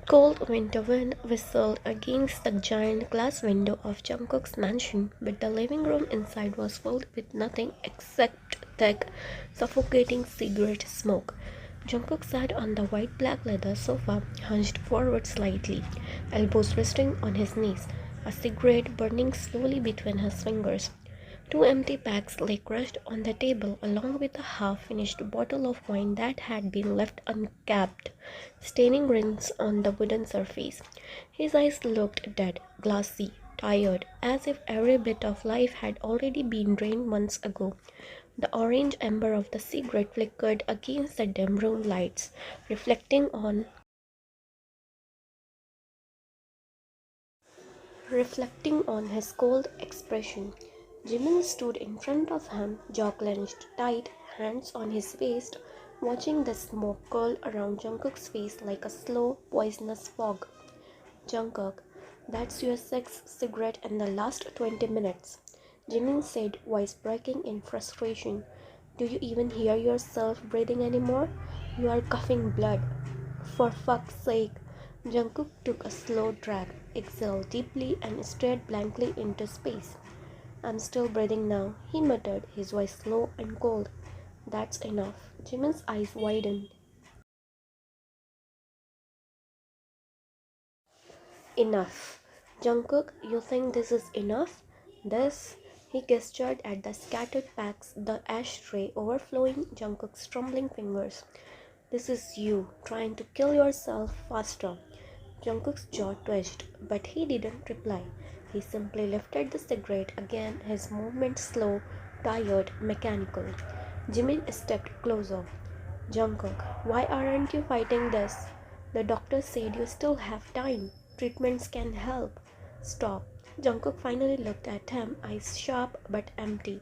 Cold winter wind whistled against the giant glass window of Jungkook's mansion, but the living room inside was filled with nothing except thick, suffocating cigarette smoke. Jungkook sat on the white black leather sofa, hunched forward slightly, elbows resting on his knees, a cigarette burning slowly between his fingers. Two empty packs lay crushed on the table, along with a half-finished bottle of wine that had been left uncapped, staining rings on the wooden surface. His eyes looked dead, glassy, tired, as if every bit of life had already been drained months ago. The orange ember of the cigarette flickered against the dim room lights, reflecting on his cold expression. Jimin stood in front of him, jaw clenched tight, hands on his waist, watching the smoke curl around Jungkook's face like a slow, poisonous fog. Jungkook, that's your sixth cigarette in the last 20 minutes, Jimin said, voice breaking in frustration. Do you even hear yourself breathing anymore? You are coughing blood. For fuck's sake. Jungkook took a slow drag, exhaled deeply, and stared blankly into space. I'm still breathing now, he muttered, his voice slow and cold. That's enough. Jimin's eyes widened. Enough. Jungkook, you think this is enough? This? He gestured at the scattered packs, the ashtray overflowing Jungkook's trembling fingers. This is you, trying to kill yourself faster. Jungkook's jaw twitched, but he didn't reply. He simply lifted the cigarette again, his movements slow, tired, mechanical. Jimin stepped closer. Jungkook, why aren't you fighting this? The doctor said you still have time. Treatments can help. Stop. Jungkook finally looked at him, eyes sharp but empty.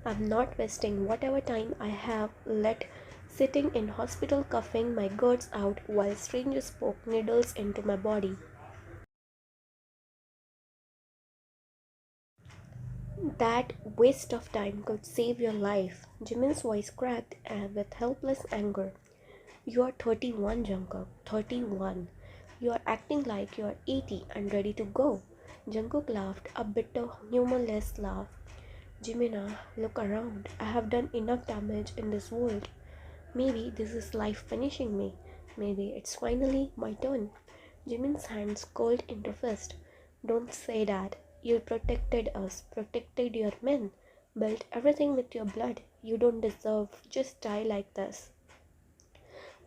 I'm not wasting whatever time I have let sitting in hospital coughing my guts out while strangers poke needles into my body. That waste of time could save your life. Jimin's voice cracked with helpless anger. You are 31, Jungkook. 31. You are acting like you are 80 and ready to go. Jungkook laughed, a bitter, humorless laugh. Jimina, look around. I have done enough damage in this world. Maybe this is life finishing me. Maybe it's finally my turn. Jimin's hands curled into fist. Don't say that. You protected us, protected your men, built everything with your blood. You don't deserve just die like this.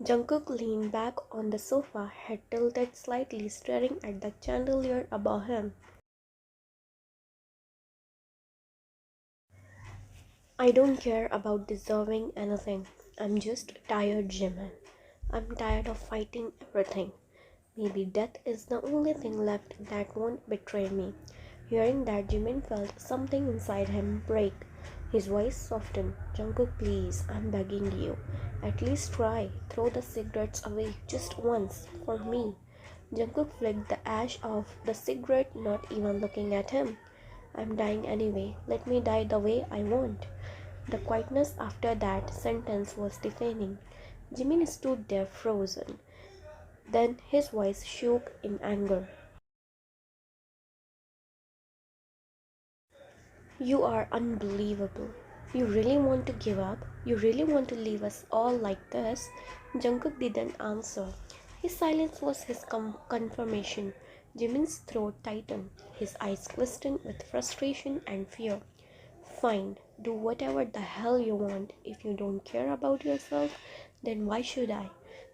Jungkook leaned back on the sofa, head tilted slightly, staring at the chandelier above him. I don't care about deserving anything. I'm just tired, Jimin. I'm tired of fighting everything. Maybe death is the only thing left that won't betray me. Hearing that, Jimin felt something inside him break. His voice softened. Jungkook, please, I'm begging you. At least try. Throw the cigarettes away just once, for me. Jungkook flicked the ash off the cigarette, not even looking at him. I'm dying anyway. Let me die the way I want. The quietness after that sentence was deafening. Jimin stood there frozen. Then his voice shook in anger. You are unbelievable. You really want to give up? You really want to leave us all like this? Jungkook didn't answer. His silence was his confirmation. Jimin's throat tightened, his eyes glistened with frustration and fear. Fine, do whatever the hell you want. If you don't care about yourself, then why should I?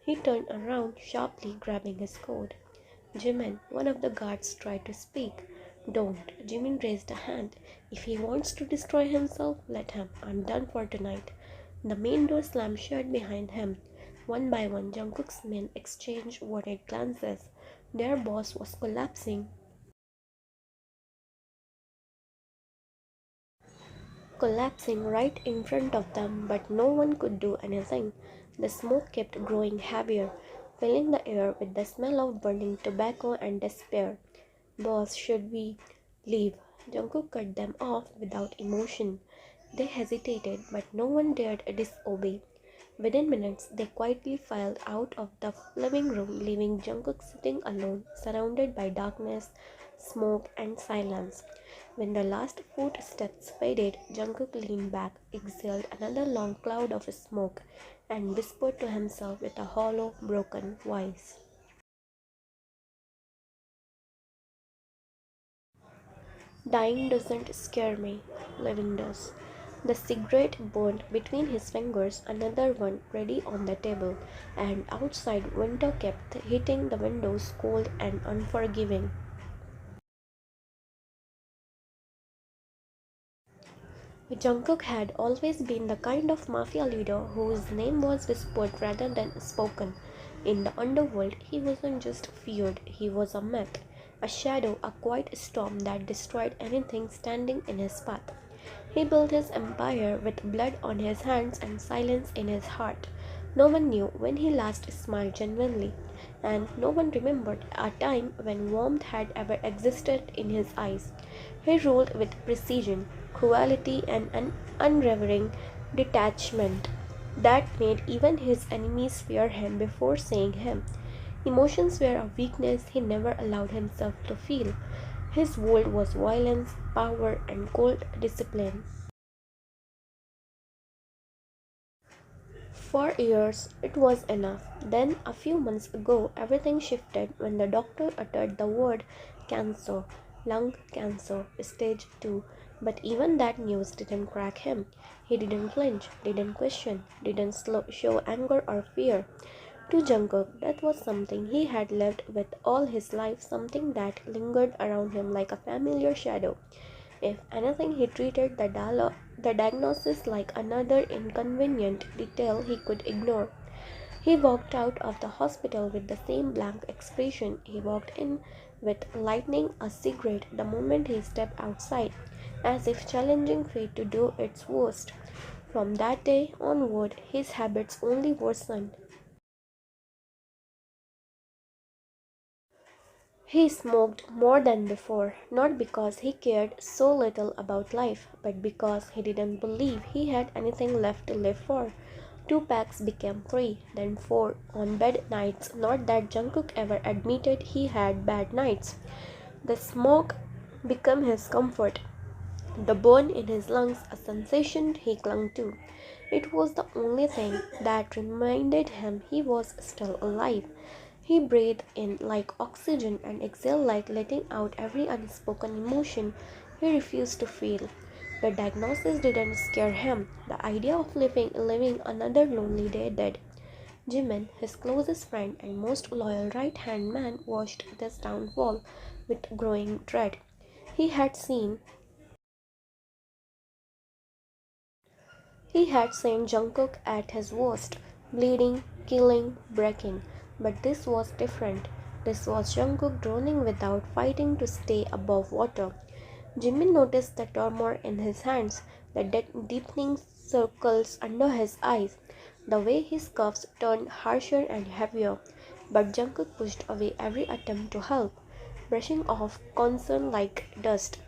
He turned around, sharply grabbing his coat. Jimin, one of the guards tried to speak. Don't. Jimin raised a hand. If he wants to destroy himself, let him. I'm done for tonight. The main door slammed shut behind him. One by one, Jungkook's men exchanged worried glances. Their boss was collapsing right in front of them, but no one could do anything. The smoke kept growing heavier, filling the air with the smell of burning tobacco and despair. Boss, should we leave? Jungkook cut them off without emotion. They hesitated, but no one dared disobey. Within minutes, they quietly filed out of the living room, leaving Jungkook sitting alone, surrounded by darkness, smoke, and silence. When the last footsteps faded, Jungkook leaned back, exhaled another long cloud of smoke, and whispered to himself with a hollow, broken voice. Dying doesn't scare me, living does. The cigarette burned between his fingers, another one ready on the table, and outside winter kept hitting the windows cold and unforgiving. Jungkook had always been the kind of mafia leader whose name was whispered rather than spoken. In the underworld, he wasn't just feared, he was a myth, a shadow, a quiet storm that destroyed anything standing in his path. He built his empire with blood on his hands and silence in his heart. No one knew when he last smiled genuinely, and no one remembered a time when warmth had ever existed in his eyes. He ruled with precision, cruelty, and an unwavering detachment that made even his enemies fear him before seeing him. Emotions were a weakness he never allowed himself to feel. His world was violence, power, and cold discipline. For years, it was enough. Then, a few months ago, everything shifted when the doctor uttered the word cancer, lung cancer, stage 2. But even that news didn't crack him. He didn't flinch, didn't question, didn't show anger or fear. To Jungkook, that was something he had lived with all his life, something that lingered around him like a familiar shadow. If anything, he treated the diagnosis like another inconvenient detail he could ignore. He walked out of the hospital with the same blank expression he walked in with, lighting a cigarette the moment he stepped outside, as if challenging fate to do its worst. From that day onward, his habits only worsened. He smoked more than before, not because he cared so little about life, but because he didn't believe he had anything left to live for. Two packs became three, then four on bad nights. Not that Jungkook ever admitted he had bad nights. The smoke became his comfort, the burn in his lungs a sensation he clung to. It was the only thing that reminded him he was still alive. He breathed in like oxygen and exhaled like letting out every unspoken emotion he refused to feel. The diagnosis didn't scare him. The idea of living another lonely day did. Jimin, his closest friend and most loyal right-hand man, watched this downfall with growing dread. He had seen He had seen Jungkook at his worst, bleeding, killing, breaking. But this was different. This was Jungkook drowning without fighting to stay above water. Jimin noticed the tremor in his hands, the deepening circles under his eyes, the way his cuffs turned harsher and heavier. But Jungkook pushed away every attempt to help, brushing off concern like dust.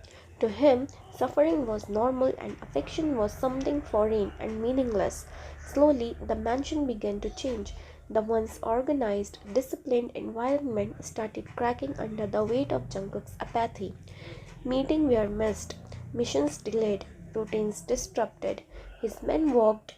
To him, suffering was normal and affection was something foreign and meaningless. Slowly, the mansion began to change. The once organized, disciplined environment started cracking under the weight of Jungkook's apathy. Meetings were missed, missions delayed, routines disrupted. His men walked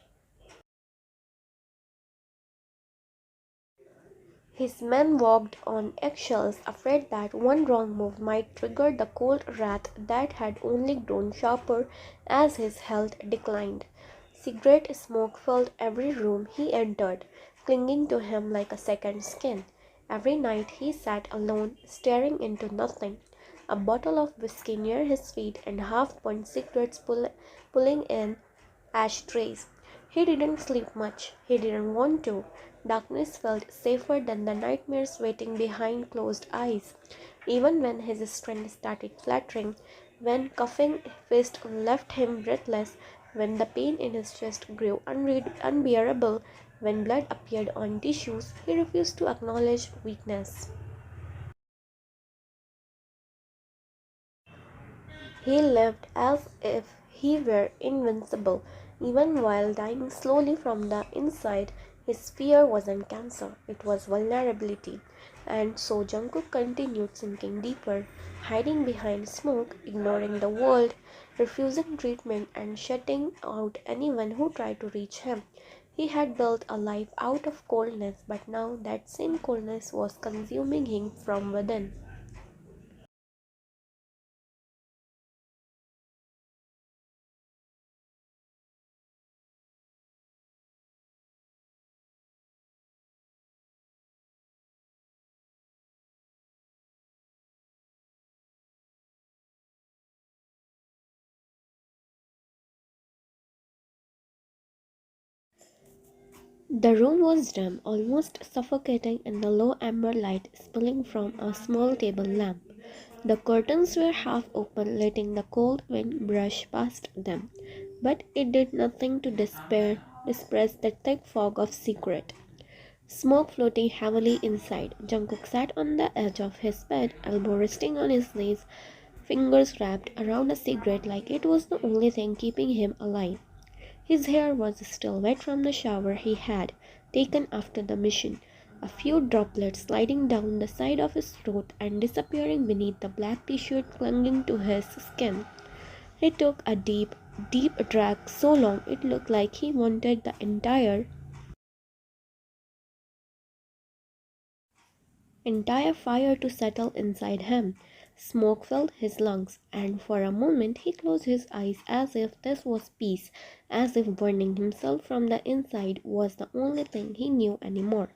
His men walked on eggshells, afraid that one wrong move might trigger the cold wrath that had only grown sharper as his health declined. Cigarette smoke filled every room he entered, clinging to him like a second skin. Every night he sat alone, staring into nothing, a bottle of whiskey near his feet and half-burnt cigarettes pulling in ashtrays. He didn't sleep much. He didn't want to. Darkness felt safer than the nightmares waiting behind closed eyes. Even when his strength started flattering, when coughing fist left him breathless, when the pain in his chest grew unbearable, when blood appeared on tissues, he refused to acknowledge weakness. He lived as if he were invincible, Even while dying slowly from the inside, his fear wasn't cancer, it was vulnerability. And so Jungkook continued sinking deeper, hiding behind smoke, ignoring the world, refusing treatment and shutting out anyone who tried to reach him. He had built a life out of coldness, but now that same coldness was consuming him from within. The room was dim, almost suffocating in the low amber light spilling from a small table lamp. The curtains were half open, letting the cold wind brush past them, but it did nothing to disperse the thick fog of secret. Smoke floating heavily inside. Jungkook sat on the edge of his bed, elbow resting on his knees, fingers wrapped around a cigarette like it was the only thing keeping him alive. His hair was still wet from the shower he had taken after the mission, a few droplets sliding down the side of his throat and disappearing beneath the black t-shirt clinging to his skin. He took a deep, deep drag so long it looked like he wanted the entire fire to settle inside him. Smoke filled his lungs, and for a moment he closed his eyes as if this was peace, as if burning himself from the inside was the only thing he knew anymore.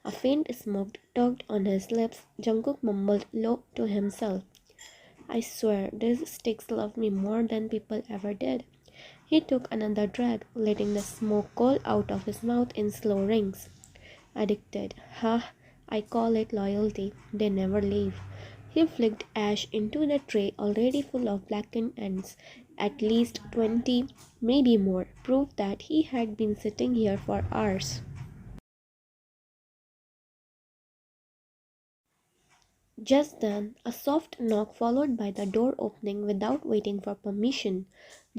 A faint smoke tugged on his lips. Jungkook mumbled low to himself. I swear, these sticks love me more than people ever did. He took another drag, letting the smoke coil out of his mouth in slow rings. Addicted. Ha! I call it loyalty. They never leave. He flicked ash into the tray already full of blackened ends. At least 20, maybe more, proved that he had been sitting here for hours. Just then, a soft knock followed by the door opening without waiting for permission.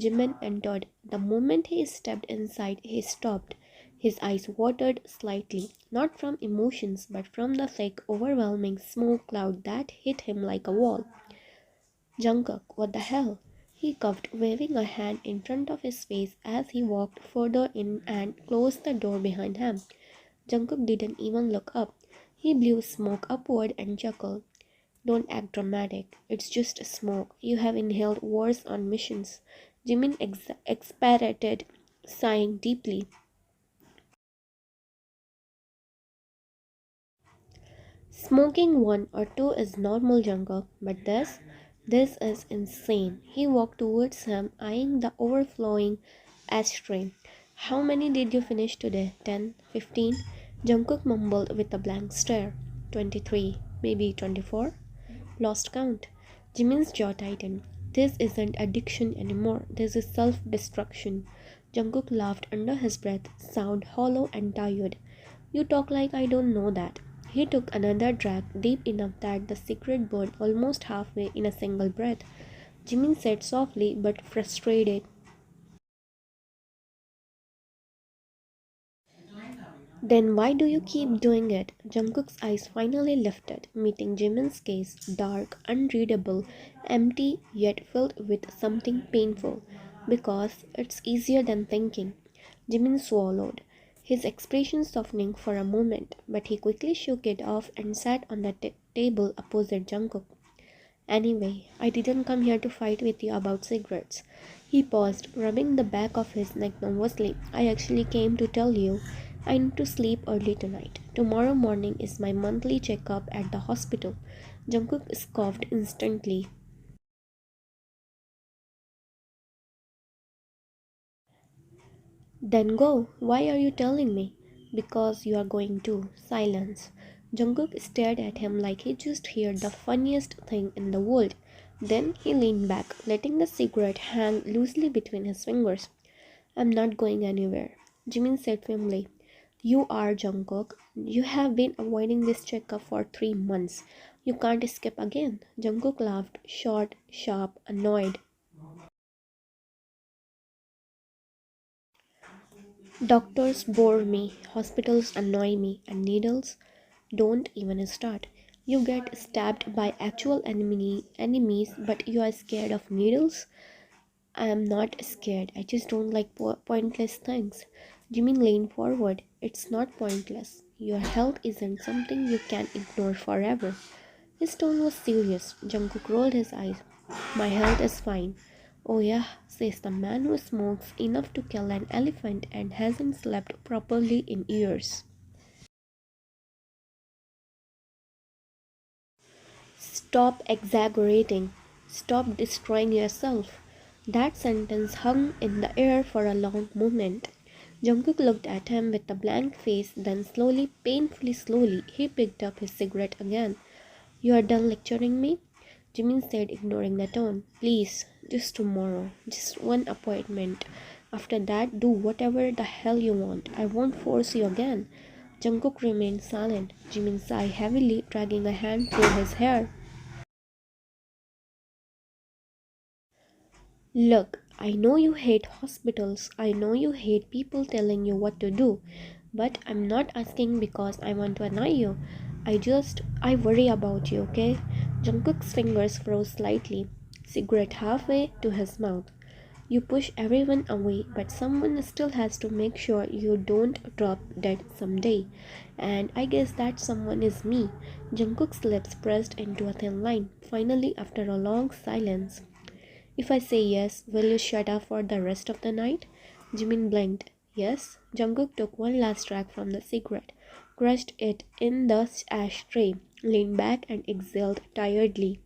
Jimin entered. The moment he stepped inside, he stopped. His eyes watered slightly, not from emotions but from the thick, overwhelming smoke cloud that hit him like a wall. Jungkook, what the hell? He coughed, waving a hand in front of his face as he walked further in and closed the door behind him. Jungkook didn't even look up. He blew smoke upward and chuckled. Don't act dramatic. It's just smoke. You have inhaled worse on missions. Jimin expectorated, sighing deeply. Smoking one or two is normal, Jungkook, but this is insane. He walked towards him, eyeing the overflowing ashtray. How many did you finish today? 10? 15? Jungkook mumbled with a blank stare. 23, maybe 24? Lost count. Jimin's jaw tightened. This isn't addiction anymore. This is self-destruction. Jungkook laughed under his breath, sound hollow and tired. You talk like I don't know that. He took another drag, deep enough that the cigarette burned almost halfway in a single breath. Jimin said softly but frustrated, then why do you keep doing it? Jungkook's eyes finally lifted, meeting Jimin's gaze, dark, unreadable, empty yet filled with something painful. Because it's easier than thinking. Jimin swallowed, his expression softening for a moment, but he quickly shook it off and sat on the table opposite Jungkook. Anyway, I didn't come here to fight with you about cigarettes. He paused, rubbing the back of his neck nervously. I actually came to tell you I need to sleep early tonight. Tomorrow morning is my monthly checkup at the hospital. Jungkook scoffed instantly. Then go. Why are you telling me? Because you are going to. Silence. Jungkook stared at him like he just heard the funniest thing in the world. Then he leaned back, letting the cigarette hang loosely between his fingers. I'm not going anywhere, Jimin said firmly. You are, Jungkook. You have been avoiding this checkup for 3 months. You can't escape again. Jungkook laughed, short, sharp, annoyed. Doctors bore me, hospitals annoy me, and needles don't even start. You get stabbed by actual enemies, but you are scared of needles? I am not scared. I just don't like pointless things. Jimin leaned forward. It's not pointless. Your health isn't something you can ignore forever. His tone was serious. Jungkook rolled his eyes. My health is fine. Oh yeah, says the man who smokes enough to kill an elephant and hasn't slept properly in years. Stop exaggerating. Stop destroying yourself. That sentence hung in the air for a long moment. Jungkook looked at him with a blank face, then slowly, painfully slowly, he picked up his cigarette again. You are done lecturing me? Jimin said, ignoring the tone. Please, just tomorrow. Just one appointment. After that, do whatever the hell you want. I won't force you again. Jungkook remained silent. Jimin sighed heavily, dragging a hand through his hair. Look, I know you hate hospitals. I know you hate people telling you what to do. But I'm not asking because I want to annoy you. I worry about you, okay? Jungkook's fingers froze slightly, cigarette halfway to his mouth. You push everyone away, but someone still has to make sure you don't drop dead someday. And I guess that someone is me. Jungkook's lips pressed into a thin line, finally after a long silence. If I say yes, will you shut up for the rest of the night? Jimin blinked. Yes. Jungkook took one last drag from the cigarette, crushed it in the ashtray, leaned back and exhaled tiredly.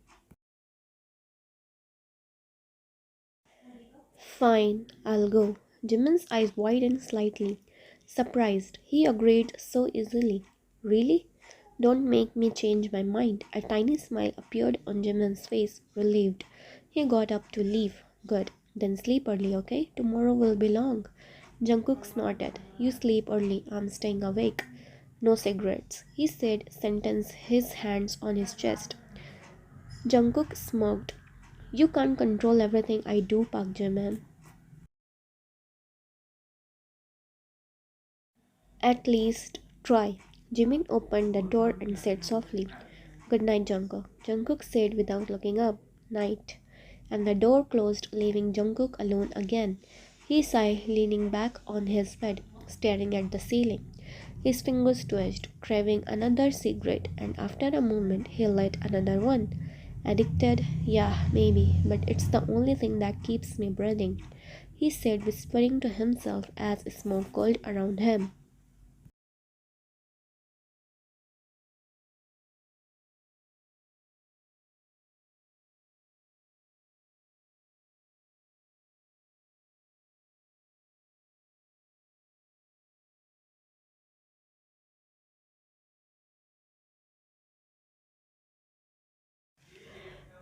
Fine, I'll go. Jimin's eyes widened slightly. Surprised, he agreed so easily. Really? Don't make me change my mind. A tiny smile appeared on Jimin's face, relieved. He got up to leave. Good. Then sleep early, okay? Tomorrow will be long. Jungkook snorted. You sleep early. I'm staying awake. No cigarettes, he said, sentence his hands on his chest. Jungkook smirked. You can't control everything I do, Park Jimin. At least try. Jimin opened the door and said softly, Good night, Jungkook. Jungkook said without looking up, Night. And the door closed, leaving Jungkook alone again. He sighed, leaning back on his bed, staring at the ceiling. His fingers twitched, craving another cigarette, and after a moment he lit another one. Addicted? Yeah, maybe, but it's the only thing that keeps me breathing, he said, whispering to himself as smoke curled around him.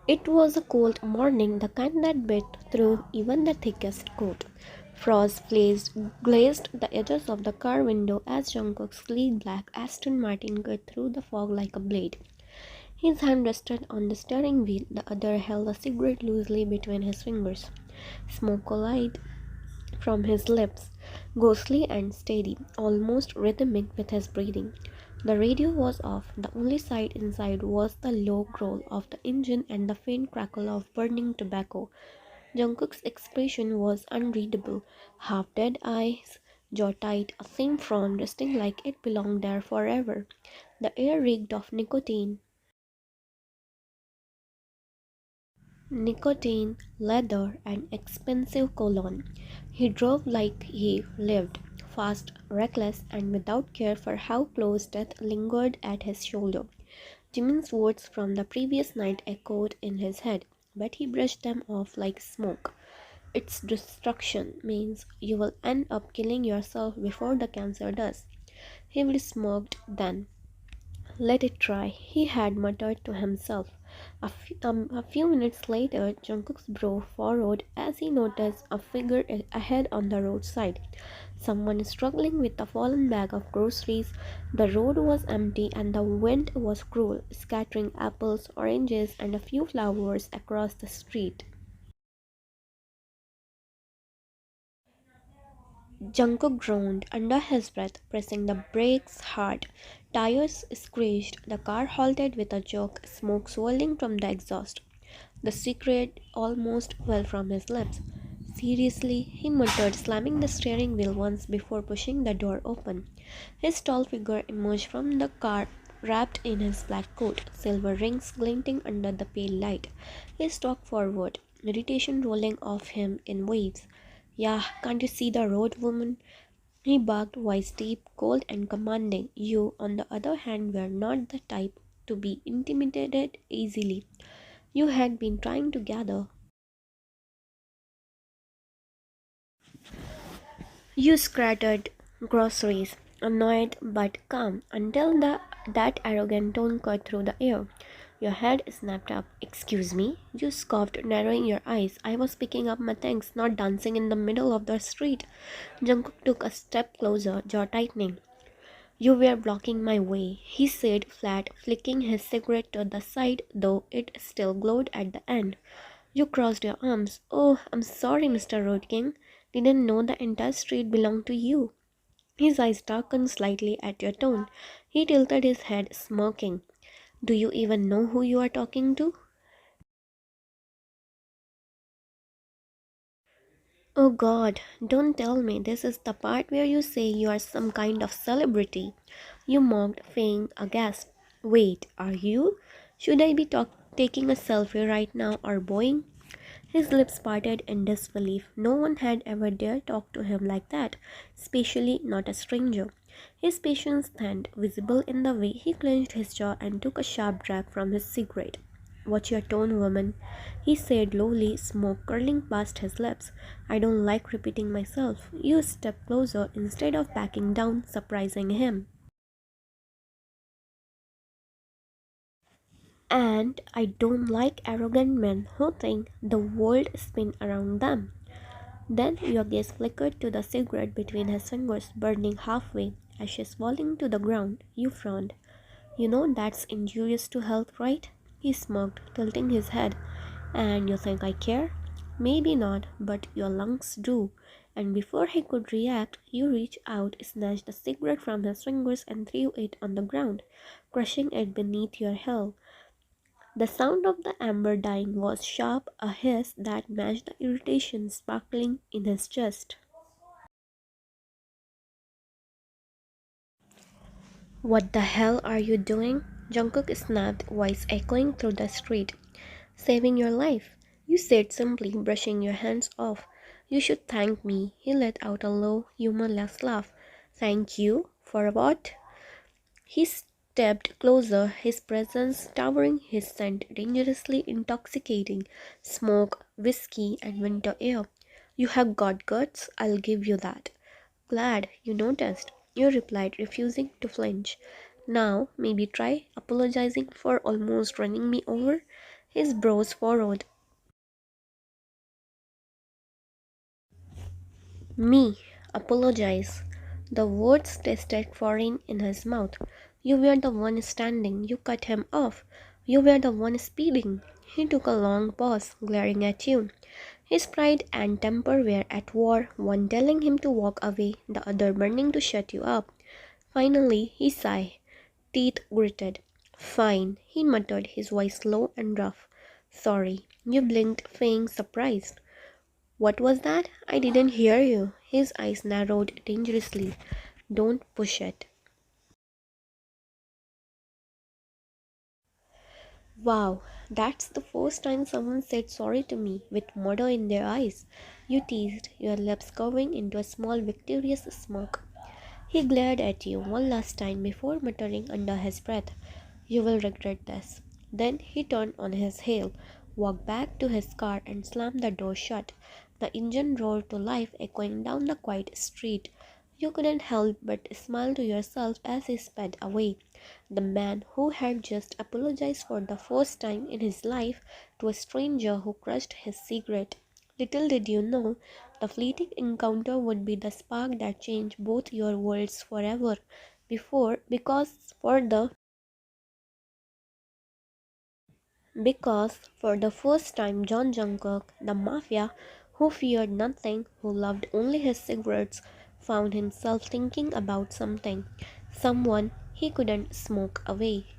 It was a cold morning, the kind that bit through even the thickest coat. Frost glazed the edges of the car window as Jungkook's sleek black Aston Martin cut through the fog like a blade. His hand rested on the steering wheel, the other held a cigarette loosely between his fingers. Smoke collided from his lips, ghostly and steady, almost rhythmic with his breathing. The radio was off. The only sight inside was the low growl of the engine and the faint crackle of burning tobacco. Jungkook's expression was unreadable. Half dead eyes, jaw tight, a thin frown resting like it belonged there forever. The air reeked of nicotine, leather, and expensive cologne. He drove like he lived, fast, reckless, and without care for how close death lingered at his shoulder. Jimin's words from the previous night echoed in his head, but he brushed them off like smoke. Its destruction means you will end up killing yourself before the cancer does. He smirked then. Let it try, he had muttered to himself. A few minutes later, Jungkook's brow furrowed as he noticed a figure ahead on the roadside. Someone struggling with a fallen bag of groceries. The road was empty and the wind was cruel, scattering apples, oranges, and a few flowers across the street. Jungkook groaned under his breath, pressing the brakes hard. Tires screeched. The car halted with a jerk, smoke swirling from the exhaust. The cigarette almost fell from his lips. Seriously, he muttered, slamming the steering wheel once before pushing the door open. His tall figure emerged from the car, wrapped in his black coat, silver rings glinting under the pale light. He stalked forward, irritation rolling off him in waves. "Yeah, can't you see the road, woman?" He barked, voice deep, cold, and commanding. You, on the other hand, were not the type to be intimidated easily. You had been trying to gather. You scattered groceries, annoyed but calm, until that arrogant tone cut through the air. Your head snapped up. "Excuse me?" You scoffed, narrowing your eyes. "I was picking up my things, not dancing in the middle of the street." Jungkook took a step closer, jaw tightening. "You were blocking my way," he said flat, flicking his cigarette to the side, though it still glowed at the end. You crossed your arms. "Oh, I'm sorry, Mr. Road King. Didn't know the entire street belonged to you." His eyes darkened slightly at your tone. He tilted his head, smirking. "Do you even know who you are talking to?" "Oh God, don't tell me this is the part where you say you are some kind of celebrity." You mocked, feigning a gasp. "Wait, are you? Should I be taking a selfie right now or bowing?" His lips parted in disbelief. No one had ever dared talk to him like that, especially not a stranger. His patience thinned, visible in the way he clenched his jaw and took a sharp drag from his cigarette. "Watch your tone, woman," he said lowly, smoke curling past his lips. "I don't like repeating myself." You stepped closer instead of backing down, surprising him. "And I don't like arrogant men who think the world spins around them." Then your gaze flickered to the cigarette between his fingers, burning halfway, ashes falling to the ground. You frowned. "You know that's injurious to health, right?" He smirked, tilting his head. "And you think I care?" "Maybe not, but your lungs do." And before he could react, you reached out, snatched the cigarette from his fingers, and threw it on the ground, crushing it beneath your heel. The sound of the amber dying was sharp, a hiss that matched the irritation sparkling in his chest. "What the hell are you doing?" Jungkook snapped, voice echoing through the street. "Saving your life," you said simply, brushing your hands off. "You should thank me." He let out a low, humorless laugh. "Thank you? For what?" He stepped closer, his presence towering, his scent dangerously intoxicating. Smoke, whiskey, and winter air. "You have got guts, I'll give you that." "Glad you noticed," you replied, refusing to flinch. "Now, maybe try apologizing for almost running me over." His brows furrowed. "Me? Apologize?" The words tasted foreign in his mouth. "You were the one standing. You cut him off. You were the one speeding." He took a long pause, glaring at you. His pride and temper were at war, one telling him to walk away, the other burning to shut you up. Finally, he sighed, teeth gritted. "Fine," he muttered, his voice low and rough. "Sorry." You blinked, feigning surprise. "What was that? I didn't hear you." His eyes narrowed dangerously. "Don't push it." "Wow, that's the first time someone said sorry to me with murder in their eyes." You teased, your lips curving into a small victorious smirk. He glared at you one last time before muttering under his breath, "You will regret this." Then he turned on his heel, walked back to his car, and slammed the door shut. The engine roared to life, echoing down the quiet street. You couldn't help but smile to yourself as he sped away. The man who had just apologized for the first time in his life to a stranger who crushed his cigarette. Little did you know, the fleeting encounter would be the spark that changed both your worlds forever. Because for the first time Jungkook, the Mafia, who feared nothing, who loved only his cigarettes, found himself thinking about something, someone he couldn't smoke away.